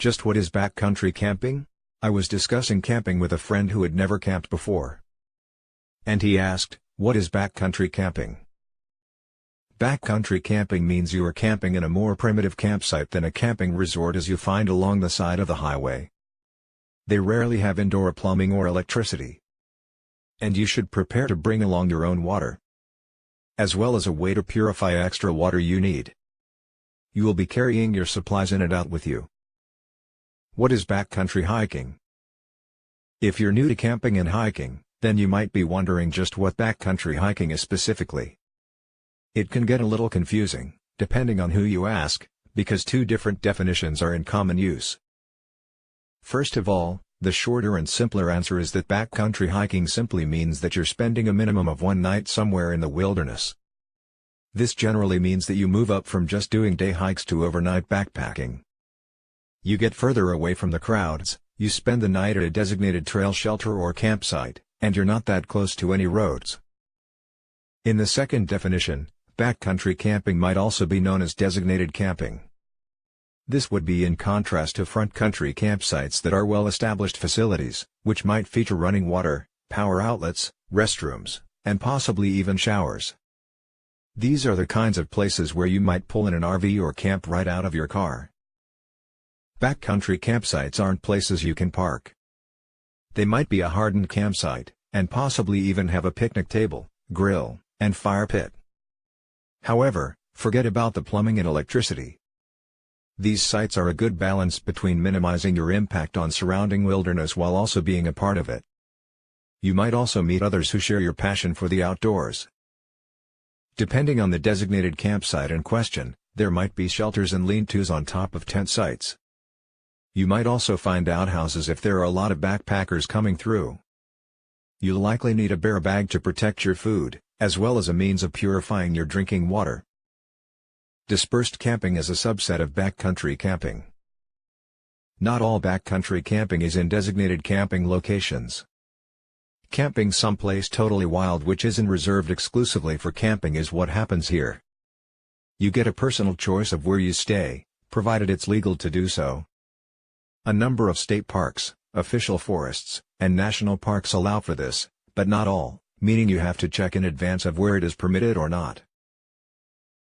Just what is backcountry camping? I was discussing camping with a friend who had never camped before. And he asked, what is backcountry camping? Backcountry camping means you are camping in a more primitive campsite than a camping resort as you find along the side of the highway. They rarely have indoor plumbing or electricity. And you should prepare to bring along your own water, as well as a way to purify extra water you need. You will be carrying your supplies in and out with you. What is backcountry hiking? If you're new to camping and hiking, then you might be wondering just what backcountry hiking is specifically. It can get a little confusing, depending on who you ask, because two different definitions are in common use. First of all, the shorter and simpler answer is that backcountry hiking simply means that you're spending a minimum of one night somewhere in the wilderness. This generally means that you move up from just doing day hikes to overnight backpacking. You get further away from the crowds, you spend the night at a designated trail shelter or campsite, and you're not that close to any roads. In the second definition, backcountry camping might also be known as designated camping. This would be in contrast to front country campsites that are well-established facilities, which might feature running water, power outlets, restrooms, and possibly even showers. These are the kinds of places where you might pull in an RV or camp right out of your car. Backcountry campsites aren't places you can park. They might be a hardened campsite, and possibly even have a picnic table, grill, and fire pit. However, forget about the plumbing and electricity. These sites are a good balance between minimizing your impact on surrounding wilderness while also being a part of it. You might also meet others who share your passion for the outdoors. Depending on the designated campsite in question, there might be shelters and lean-tos on top of tent sites. You might also find outhouses if there are a lot of backpackers coming through. You'll likely need a bear bag to protect your food, as well as a means of purifying your drinking water. Dispersed camping is a subset of backcountry camping. Not all backcountry camping is in designated camping locations. Camping someplace totally wild which isn't reserved exclusively for camping is what happens here. You get a personal choice of where you stay, provided it's legal to do so. A number of state parks, official forests, and national parks allow for this, but not all, meaning you have to check in advance of where it is permitted or not.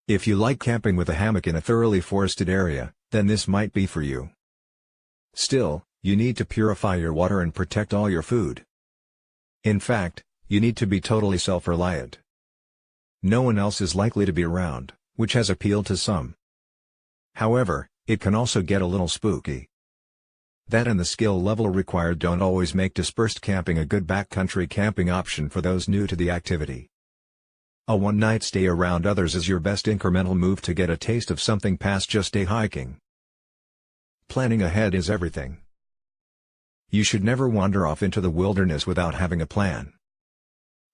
If you like camping with a hammock in a thoroughly forested area, then this might be for you. Still, you need to purify your water and protect all your food. In fact, you need to be totally self-reliant. No one else is likely to be around, which has appealed to some. However, it can also get a little spooky. That and the skill level required don't always make dispersed camping a good backcountry camping option for those new to the activity. A one-night stay around others is your best incremental move to get a taste of something past just day hiking. Planning ahead is everything. You should never wander off into the wilderness without having a plan.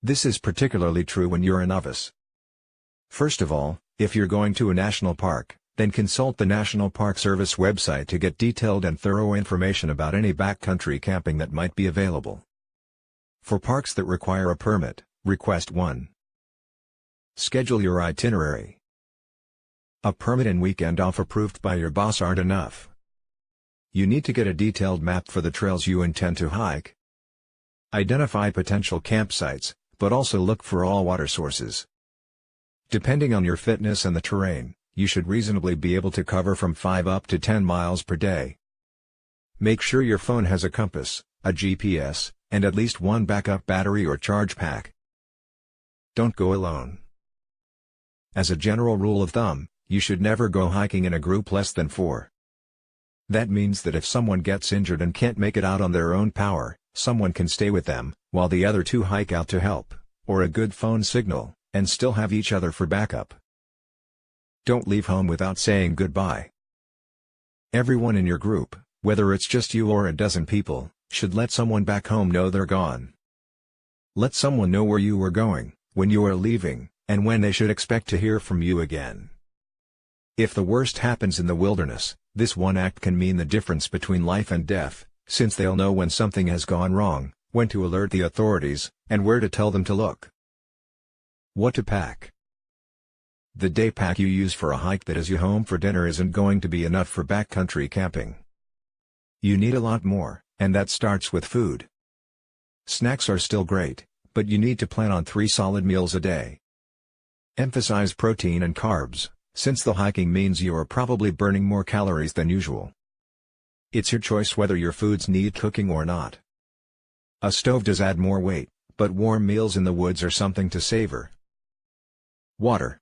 This is particularly true when you're a novice. First of all, if you're going to a national park, then consult the National Park Service website to get detailed and thorough information about any backcountry camping that might be available. For parks that require a permit, request one. Schedule your itinerary. A permit and weekend off approved by your boss aren't enough. You need to get a detailed map for the trails you intend to hike. Identify potential campsites, but also look for all water sources. Depending on your fitness and the terrain, you should reasonably be able to cover from 5 up to 10 miles per day. Make sure your phone has a compass, a GPS, and at least one backup battery or charge pack. Don't go alone. As a general rule of thumb, you should never go hiking in a group less than 4. That means that if someone gets injured and can't make it out on their own power, someone can stay with them, while the other 2 hike out to help, or a good phone signal, and still have each other for backup. Don't leave home without saying goodbye. Everyone in your group, whether it's just you or a dozen people, should let someone back home know they're gone. Let someone know where you are going, when you are leaving, and when they should expect to hear from you again. If the worst happens in the wilderness, this one act can mean the difference between life and death, since they'll know when something has gone wrong, when to alert the authorities, and where to tell them to look. What to pack? The day pack you use for a hike that is you home for dinner isn't going to be enough for backcountry camping. You need a lot more, and that starts with food. Snacks are still great, but you need to plan on 3 solid meals a day. Emphasize protein and carbs, since the hiking means you are probably burning more calories than usual. It's your choice whether your foods need cooking or not. A stove does add more weight, but warm meals in the woods are something to savor. Water.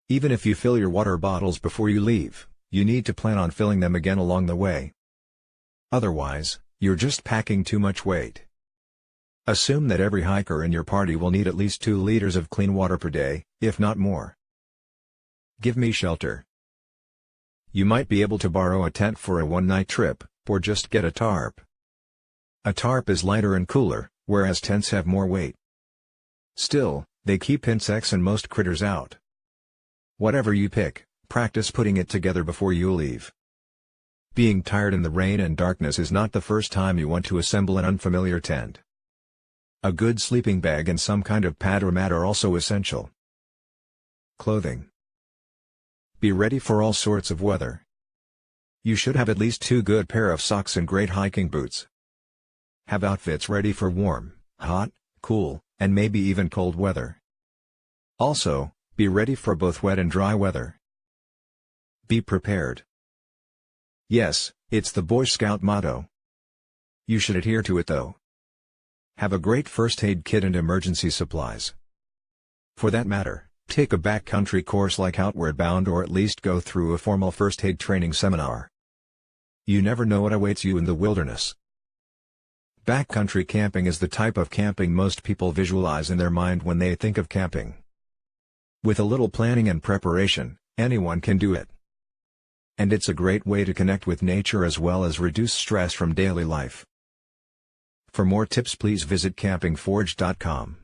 Even if you fill your water bottles before you leave, you need to plan on filling them again along the way. Otherwise, you're just packing too much weight. Assume that every hiker in your party will need at least 2 liters of clean water per day, if not more. Give me shelter. You might be able to borrow a tent for a one-night trip, or just get a tarp. A tarp is lighter and cooler, whereas tents have more weight. Still, they keep insects and most critters out. Whatever you pick, practice putting it together before you leave. Being tired in the rain and darkness is not the first time you want to assemble an unfamiliar tent. A good sleeping bag and some kind of pad or mat are also essential. Clothing. Be ready for all sorts of weather. You should have at least 2 good pair of socks and great hiking boots. Have outfits ready for warm, hot, cool, and maybe even cold weather. Also, be ready for both wet and dry weather. Be prepared. Yes, it's the Boy Scout motto. You should adhere to it though. Have a great first aid kit and emergency supplies. For that matter, take a backcountry course like Outward Bound or at least go through a formal first aid training seminar. You never know what awaits you in the wilderness. Backcountry camping is the type of camping most people visualize in their mind when they think of camping. With a little planning and preparation, anyone can do it. And it's a great way to connect with nature as well as reduce stress from daily life. For more tips, please visit campingforge.com.